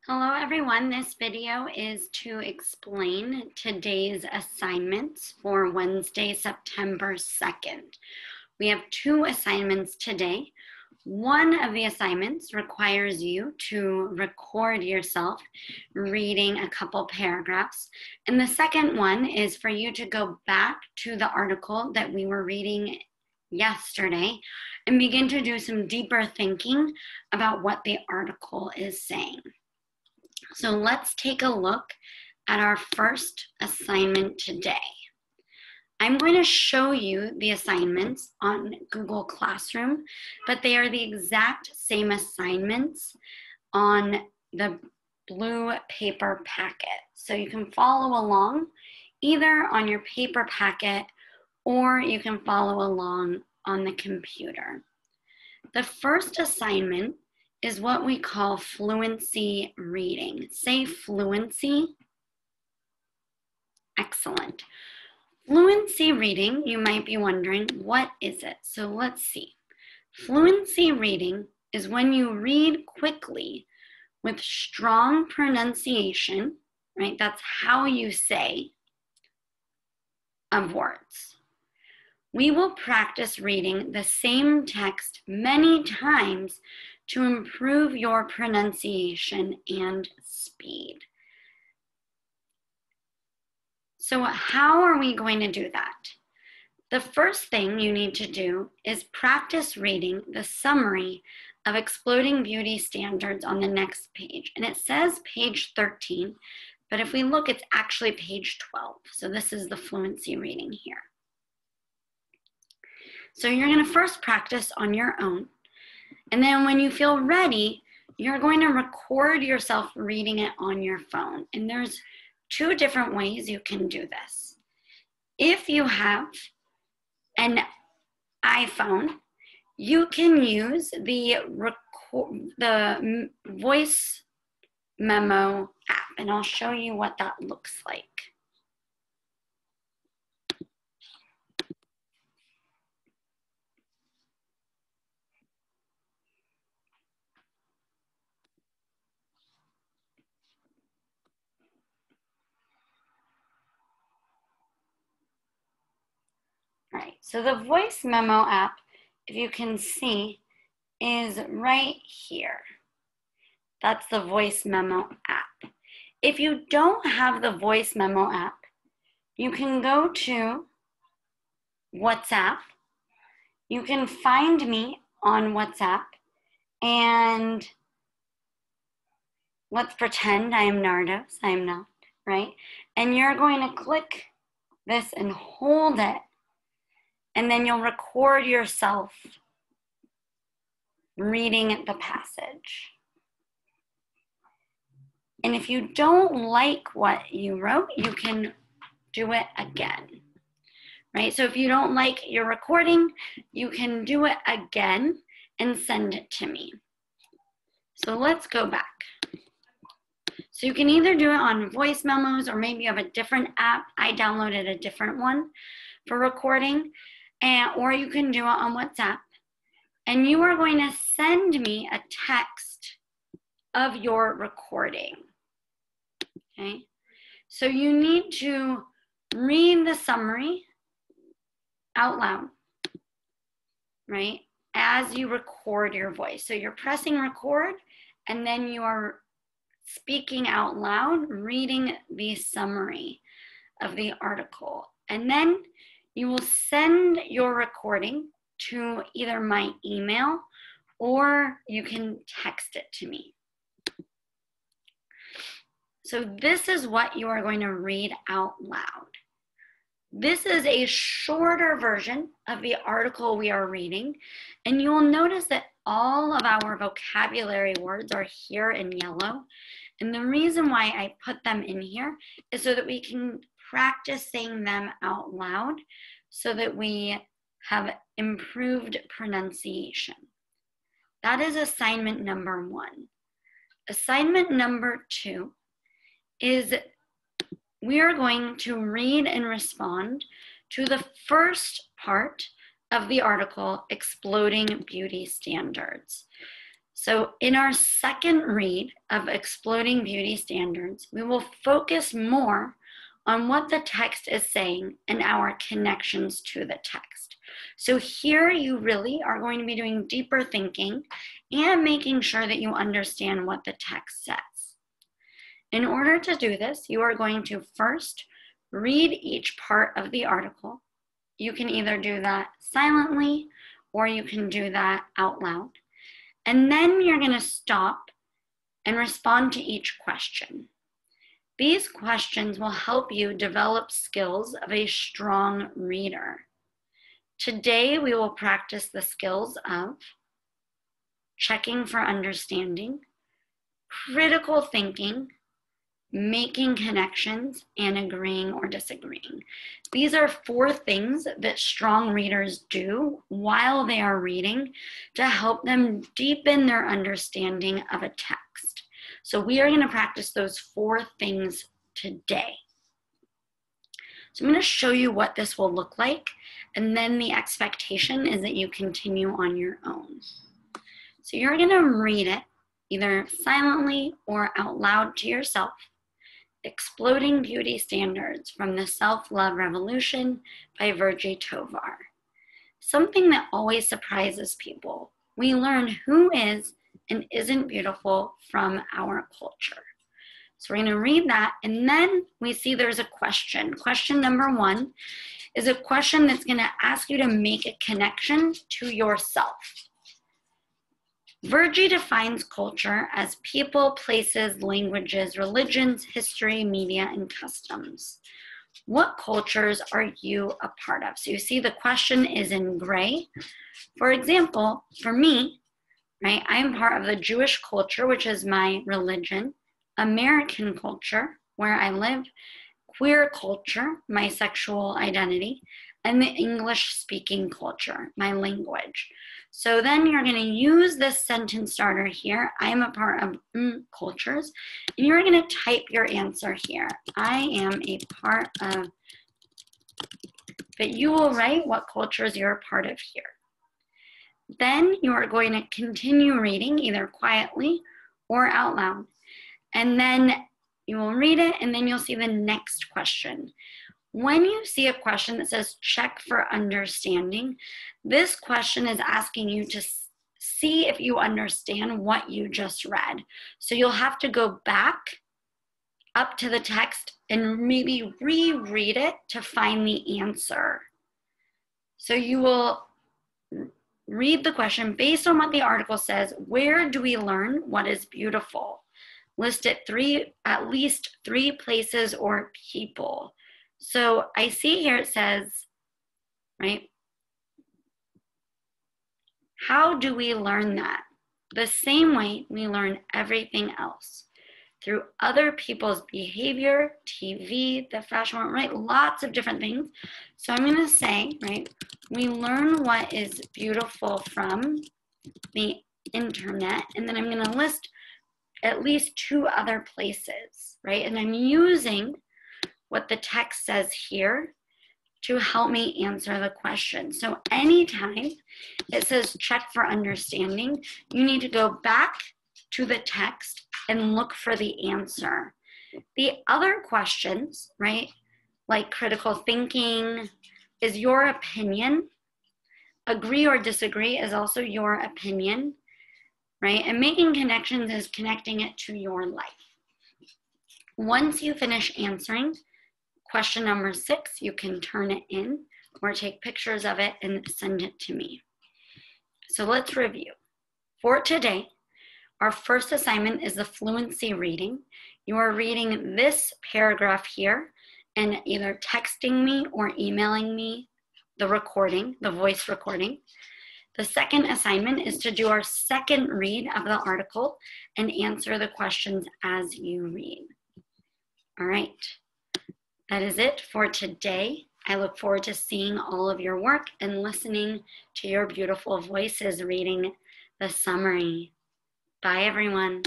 Hello everyone, this video is to explain today's assignments for Wednesday, September 2nd. We have two assignments today. One of the assignments requires you to record yourself reading a couple paragraphs. And the second one is for you to go back to the article that we were reading yesterday and begin to do some deeper thinking about what the article is saying. So let's take a look at our first assignment today. I'm going to show you the assignments on Google Classroom, but they are the exact same assignments on the blue paper packet. So you can follow along either on your paper packet or you can follow along on the computer. The first assignment is what we call fluency reading. Say fluency. Excellent. Fluency reading, you might be wondering, what is it? So let's see. Fluency reading is when you read quickly with strong pronunciation, right? That's how you say of words. We will practice reading the same text many times to improve your pronunciation and speed. So how are we going to do that? The first thing you need to do is practice reading the summary of Exploding Beauty Standards on the next page. And it says page 13, but if we look, it's actually page 12. So this is the fluency reading here. So you're going to first practice on your own. And then when you feel ready, you're going to record yourself reading it on your phone. And there's two different ways you can do this. If you have an iPhone, you can use the voice memo app, and I'll show you what that looks like. All right, so the voice memo app, if you can see, is right here. That's the voice memo app. If you don't have the voice memo app, you can go to WhatsApp. You can find me on WhatsApp, and let's pretend I am Nardos. I am not, right? And you're going to click this and hold it, and then you'll record yourself reading the passage. And if you don't like what you wrote, you can do it again, right? So if you don't like your recording, you can do it again and send it to me. So let's go back. So you can either do it on voice memos, or maybe you have a different app. I downloaded a different one for recording, or you can do it on WhatsApp. And you are going to send me a text of your recording, okay? So you need to read the summary out loud, right, as you record your voice. So you're pressing record, and then you are speaking out loud, reading the summary of the article. And then you will send your recording to either my email, or you can text it to me. So this is what you are going to read out loud. This is a shorter version of the article we are reading, and you will notice that all of our vocabulary words are here in yellow. And the reason why I put them in here is so that we can practice saying them out loud, so that we have improved pronunciation. That is assignment number 1. Assignment number 2 is we are going to read and respond to the first part of the article, Exploding Beauty Standards. So in our second read of Exploding Beauty Standards, we will focus more on what the text is saying and our connections to the text. So here you really are going to be doing deeper thinking and making sure that you understand what the text says. In order to do this, you are going to first read each part of the article. You can either do that silently or you can do that out loud. And then you're going to stop and respond to each question. These questions will help you develop skills of a strong reader. Today, we will practice the skills of checking for understanding, critical thinking, making connections, and agreeing or disagreeing. These are 4 things that strong readers do while they are reading to help them deepen their understanding of a text. So we are going to practice those 4 things today. So I'm going to show you what this will look like, and then the expectation is that you continue on your own. So you're going to read it either silently or out loud to yourself. Exploding Beauty Standards from the Self-Love Revolution by Virgie Tovar. Something that always surprises people. We learn who is and isn't beautiful from our culture. So we're going to read that, and then we see there's a question. Question number 1 is a question that's going to ask you to make a connection to yourself. Virgie defines culture as people, places, languages, religions, history, media, and customs. What cultures are you a part of? So you see the question is in gray. For example, for me, right, I'm part of the Jewish culture, which is my religion, American culture, where I live, queer culture, my sexual identity, and the English-speaking culture, my language. So then you're going to use this sentence starter here. I am a part of cultures. And you're going to type your answer here. I am a part of, but you will write what cultures you're a part of here. Then you are going to continue reading either quietly or out loud. And then you will read it, and then you'll see the next question. When you see a question that says check for understanding, this question is asking you to see if you understand what you just read. So you'll have to go back up to the text and maybe reread it to find the answer. So you will read the question based on what the article says. Where do we learn what is beautiful? List it at least 3 places or people. So I see here it says, right, how do we learn that? The same way we learn everything else, through other people's behavior, TV, the fashion world, right? Lots of different things. So I'm going to say, right, we learn what is beautiful from the internet, and then I'm going to list at least 2 other places, right? And I'm using what the text says here to help me answer the question. So anytime it says check for understanding, you need to go back to the text and look for the answer. The other questions, right, like critical thinking, is your opinion. Agree or disagree is also your opinion, right? And making connections is connecting it to your life. Once you finish answering question number 6, you can turn it in or take pictures of it and send it to me. So let's review. For today, our first assignment is the fluency reading. You are reading this paragraph here and either texting me or emailing me the recording, the voice recording. The second assignment is to do our second read of the article and answer the questions as you read. All right. That is it for today. I look forward to seeing all of your work and listening to your beautiful voices reading the summary. Bye, everyone.